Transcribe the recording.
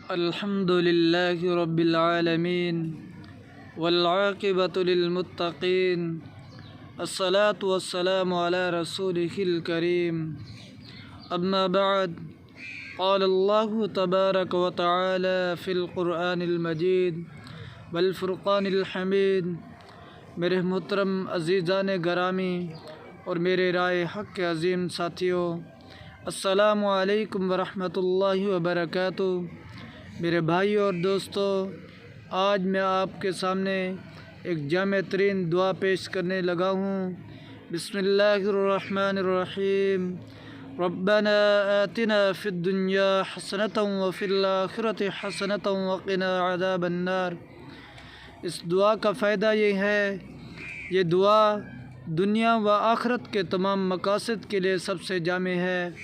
अल्हम्दुलिल्लाहि रब्बिल आलमीन वल्आक़िबतु लिल्मुत्तक़ीन अस्सलातु वस्सलामु अला रसूलिहिल करीम अम्मा बअद क़ाल अल्लाहु तबारक व तआला फ़िल क़ुरआनिल मजीद वल फ़ुरक़ानिल हमीद। मेरे मोहतरम अज़ीज़ान गरामी और मेरे राय हक़ के अज़ीम साथियों, अस्सलामु अलैकुम व रहमतुल्लाहि व बरकातुहू। मेरे भाई और दोस्तों, आज मैं आपके सामने एक जामे तरीन दुआ पेश करने लगा हूँ। बिस्मिल्लाहिर्रहमानिर्रहीम। रब्बना आतिना फ़िद्दुन्या हसनतन व फ़िल आखिरति हसनतन व क़िना अज़ाबन्नार। इस दुआ का फ़ायदा ये है, ये दुआ दुनिया व आखिरत के तमाम मकासद के लिए सबसे जामे है।